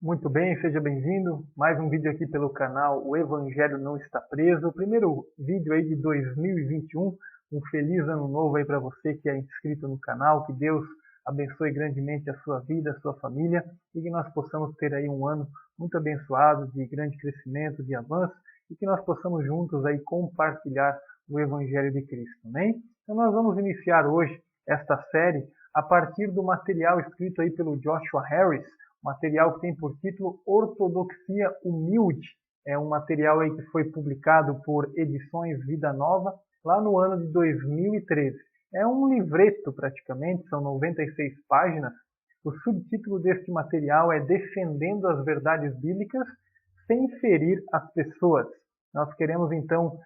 Muito bem, seja bem-vindo. Mais um vídeo aqui pelo canal O Evangelho Não Está Preso. O primeiro vídeo aí de 2021. Um feliz ano novo aí para você que é inscrito no canal. Que Deus abençoe grandemente a sua vida, a sua família e que nós possamos ter aí um ano muito abençoado, de grande crescimento, de avanço e que nós possamos juntos aí compartilhar o Evangelho de Cristo, amém? Então nós vamos iniciar hoje esta série a partir do material escrito aí pelo Joshua Harris, material que tem por título Ortodoxia Humilde. É um material aí que foi publicado por Edições Vida Nova lá no ano de 2013. É um livreto praticamente, são 96 páginas. O subtítulo deste material é Defendendo as Verdades Bíblicas sem ferir as pessoas. Nós queremos então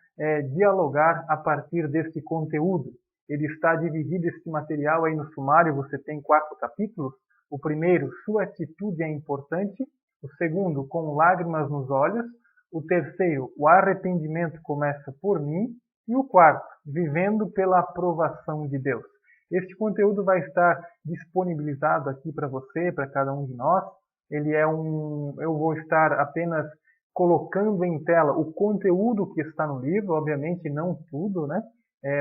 dialogar a partir deste conteúdo. Ele está dividido, este material aí no sumário, você tem 4 capítulos. O primeiro, sua atitude é importante. O segundo, com lágrimas nos olhos. O terceiro, o arrependimento começa por mim. E o quarto, vivendo pela aprovação de Deus. Este conteúdo vai estar disponibilizado aqui para você, para cada um de nós. Eu vou estar apenas colocando em tela o conteúdo que está no livro, obviamente não tudo, né?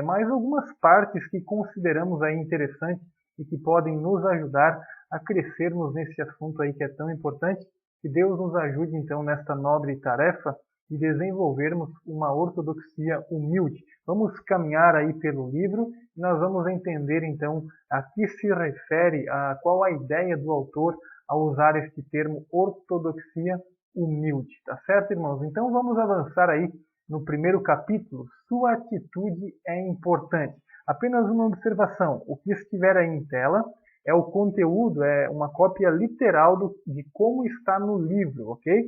Mas algumas partes que consideramos aí interessantes e que podem nos ajudar a crescermos nesse assunto aí que é tão importante. Que Deus nos ajude então nesta nobre tarefa de desenvolvermos uma ortodoxia humilde. Vamos caminhar aí pelo livro e nós vamos entender então a que se refere, qual a ideia do autor ao usar este termo ortodoxia humilde, tá certo, irmãos? Então vamos avançar aí no primeiro capítulo, sua atitude é importante. Apenas uma observação, o que estiver aí em tela é o conteúdo, é uma cópia literal de como está no livro, ok?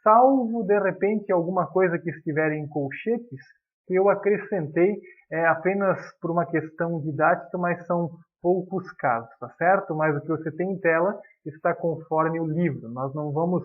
Salvo, de repente, alguma coisa que estiver em colchetes, que eu acrescentei apenas por uma questão didática, mas são poucos casos, tá certo? Mas o que você tem em tela está conforme o livro. Nós não vamos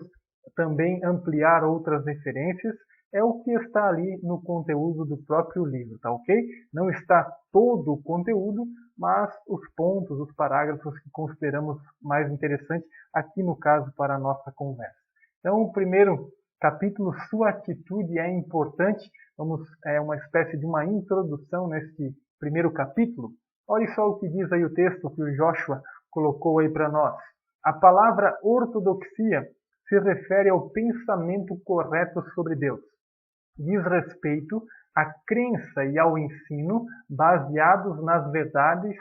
também ampliar outras referências, é o que está ali no conteúdo do próprio livro, tá ok? Não está todo o conteúdo, mas os pontos, os parágrafos que consideramos mais interessantes aqui no caso para a nossa conversa. Então, o primeiro capítulo, sua atitude é importante. Uma espécie de uma introdução neste primeiro capítulo. Olha só o que diz aí o texto que o Joshua colocou aí para nós. A palavra ortodoxia se refere ao pensamento correto sobre Deus. Diz respeito à crença e ao ensino baseados nas verdades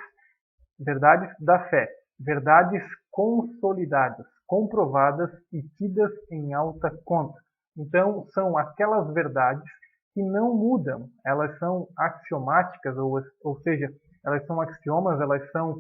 da fé, verdades consolidadas, comprovadas e tidas em alta conta. Então, são aquelas verdades que não mudam, elas são axiomáticas, ou seja, elas são axiomas, elas são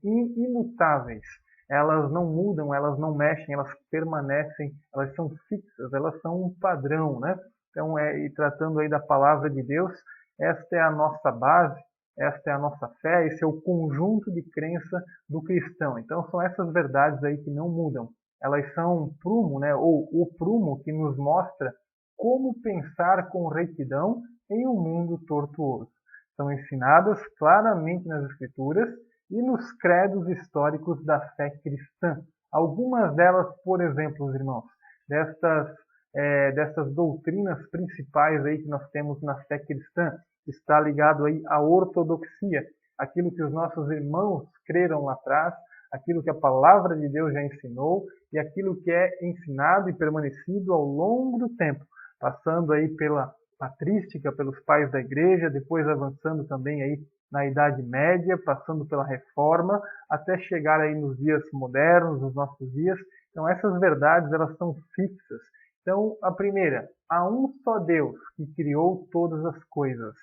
imutáveis. Elas não mudam, elas não mexem, elas permanecem, elas são fixas, elas são um padrão, né? Então, e tratando aí da palavra de Deus, esta é a nossa base, esta é a nossa fé, esse é o conjunto de crença do cristão. Então, são essas verdades aí que não mudam. Elas são um prumo, né? Ou o prumo que nos mostra como pensar com retidão em um mundo tortuoso. São ensinadas claramente nas Escrituras e nos credos históricos da fé cristã. Algumas delas, por exemplo, irmãos, dessas doutrinas principais aí que nós temos na fé cristã, está ligado aí à ortodoxia, aquilo que os nossos irmãos creram lá atrás, aquilo que a palavra de Deus já ensinou e aquilo que é ensinado e permanecido ao longo do tempo, passando aí pela patrística, pelos pais da igreja, depois avançando também aí na Idade Média, passando pela Reforma, até chegar aí nos dias modernos, nos nossos dias. Então essas verdades, elas são fixas. Então, a primeira, há um só Deus que criou todas as coisas.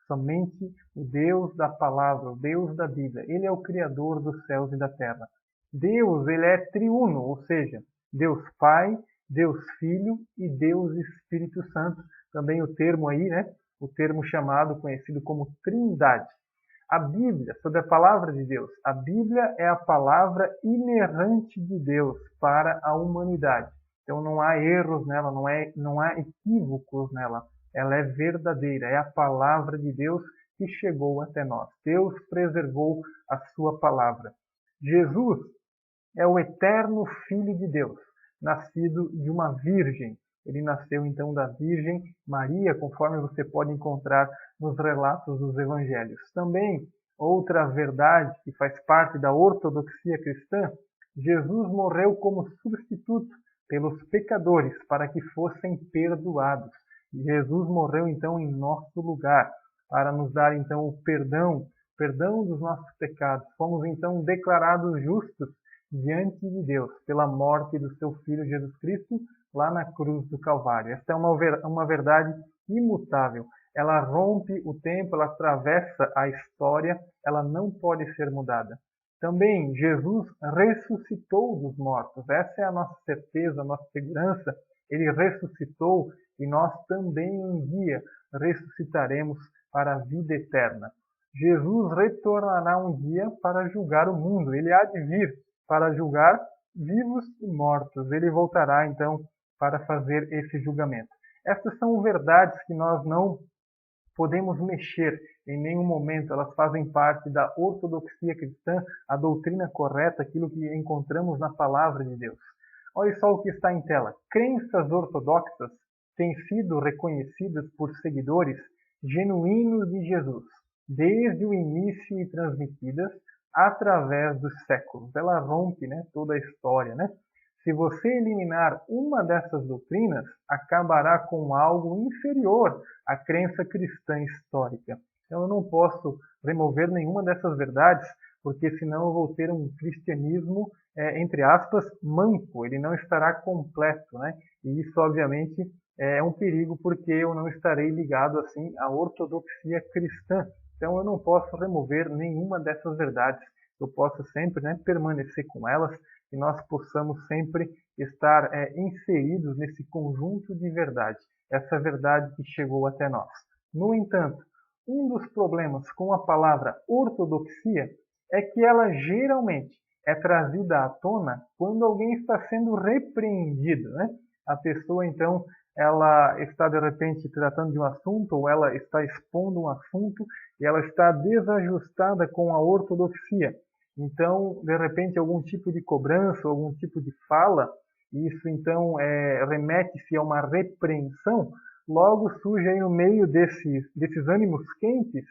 Somente o Deus da palavra, o Deus da Bíblia. Ele é o Criador dos céus e da terra. Deus, ele é triuno, ou seja, Deus Pai, Deus Filho e Deus Espírito Santo. Também o termo aí, né? O termo chamado, conhecido como Trindade. A Bíblia, sobre a palavra de Deus. A Bíblia é a palavra inerrante de Deus para a humanidade. Então não há erros nela, não há equívocos nela. Ela é verdadeira, é a palavra de Deus que chegou até nós. Deus preservou a sua palavra. Jesus é o eterno Filho de Deus. nascido de uma virgem. Ele nasceu então da Virgem Maria, conforme você pode encontrar nos relatos dos evangelhos. Também, outra verdade que faz parte da ortodoxia cristã, Jesus morreu como substituto pelos pecadores para que fossem perdoados. Jesus morreu então em nosso lugar para nos dar então o perdão dos nossos pecados. Fomos então declarados justos diante de Deus pela morte do seu Filho Jesus Cristo lá na cruz do Calvário. Esta é uma verdade imutável. Ela rompe o tempo, ela atravessa a história, ela não pode ser mudada. Também Jesus ressuscitou dos mortos. Essa é a nossa certeza, a nossa segurança. Ele ressuscitou e nós também um dia ressuscitaremos para a vida eterna. Jesus retornará um dia para julgar o mundo. Ele há de vir para julgar vivos e mortos. Ele voltará então para fazer esse julgamento. Essas são verdades que nós não podemos mexer em nenhum momento. Elas fazem parte da ortodoxia cristã, a doutrina correta, aquilo que encontramos na palavra de Deus. Olha só o que está em tela. Crenças ortodoxas têm sido reconhecidas por seguidores genuínos de Jesus, desde o início e transmitidas através dos séculos. Ela rompe, toda a história. Se você eliminar uma dessas doutrinas, acabará com algo inferior à crença cristã histórica. Então eu não posso remover nenhuma dessas verdades, porque senão eu vou ter um cristianismo, entre aspas, manco. Ele não estará completo, E isso, obviamente, é um perigo, porque eu não estarei ligado assim à ortodoxia cristã. Então eu não posso remover nenhuma dessas verdades. Eu posso sempre permanecer com elas e nós possamos sempre estar inseridos nesse conjunto de verdade, essa verdade que chegou até nós. No entanto, um dos problemas com a palavra ortodoxia é que ela geralmente é trazida à tona quando alguém está sendo repreendido. A pessoa, então, ela está de repente tratando de um assunto, ou ela está expondo um assunto e ela está desajustada com a ortodoxia. Então, de repente, algum tipo de cobrança, algum tipo de fala, isso então remete-se a uma repreensão, logo surge aí no meio desses ânimos quentes,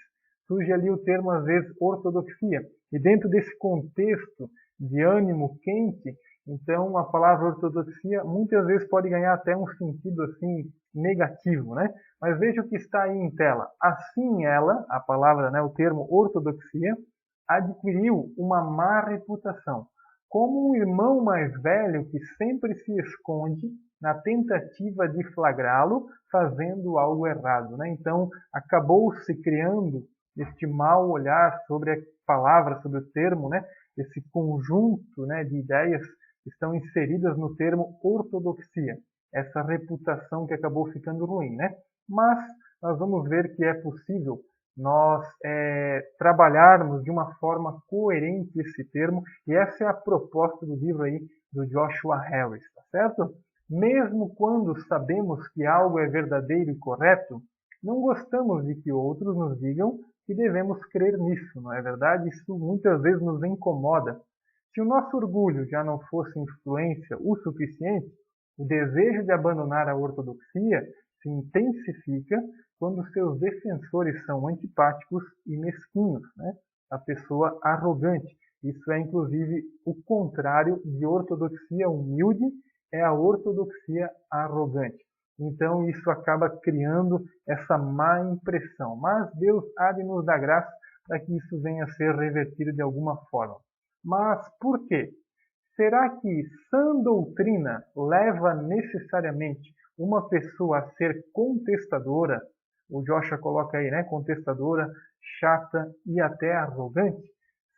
surge ali o termo, às vezes, ortodoxia. E dentro desse contexto de ânimo quente, então a palavra ortodoxia muitas vezes pode ganhar até um sentido assim negativo, Mas veja o que está aí em tela. Assim ela, a palavra, o termo ortodoxia, adquiriu uma má reputação, como um irmão mais velho que sempre se esconde na tentativa de flagrá-lo fazendo algo errado. Então, acabou-se criando este mau olhar sobre a palavra, sobre o termo, esse conjunto de ideias que estão inseridas no termo ortodoxia, essa reputação que acabou ficando ruim. Mas nós vamos ver que é possível nós trabalharmos de uma forma coerente esse termo, e essa é a proposta do livro aí do Joshua Harris, tá certo? Mesmo quando sabemos que algo é verdadeiro e correto, não gostamos de que outros nos digam que devemos crer nisso, não é verdade? Isso muitas vezes nos incomoda. Se o nosso orgulho já não fosse influência o suficiente, o desejo de abandonar a ortodoxia se intensifica quando seus defensores são antipáticos e mesquinhos, A pessoa arrogante. Isso é, inclusive, o contrário de ortodoxia humilde, é a ortodoxia arrogante. Então, isso acaba criando essa má impressão. Mas Deus há de nos dar graça para que isso venha a ser revertido de alguma forma. Mas por quê? Será que sã doutrina leva necessariamente uma pessoa a ser contestadora? O Joshua coloca aí, contestadora, chata e até arrogante.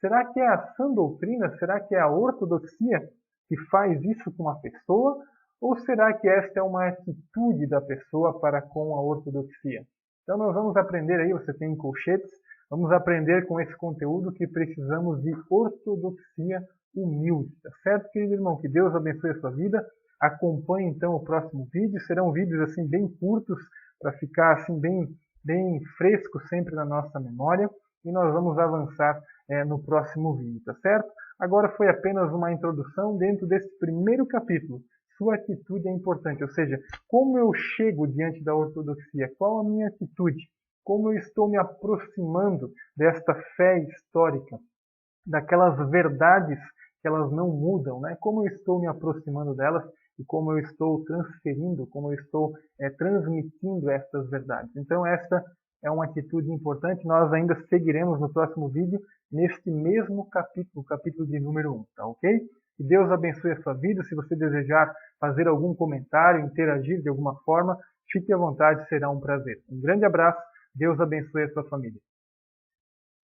Será que é a sã doutrina? Será que é a ortodoxia que faz isso com a pessoa? Ou será que esta é uma atitude da pessoa para com a ortodoxia? Então nós vamos aprender aí, você tem colchetes, vamos aprender com esse conteúdo que precisamos de ortodoxia humilde, tá certo, querido irmão? Que Deus abençoe a sua vida. Acompanhe então o próximo vídeo, serão vídeos assim bem curtos, para ficar assim bem fresco sempre na nossa memória, e nós vamos avançar no próximo vídeo, tá certo? Agora foi apenas uma introdução dentro desse primeiro capítulo sua atitude é importante, ou seja, como eu chego diante da ortodoxia, qual a minha atitude, como eu estou me aproximando desta fé histórica, daquelas verdades que elas não mudam, né? Como eu estou me aproximando delas e como eu estou transferindo, como eu estou transmitindo estas verdades. Então esta é uma atitude importante, nós ainda seguiremos no próximo vídeo neste mesmo capítulo, o capítulo de número 1, tá ok? Que Deus abençoe a sua vida, se você desejar fazer algum comentário, interagir de alguma forma, fique à vontade, será um prazer. Um grande abraço, Deus abençoe a sua família.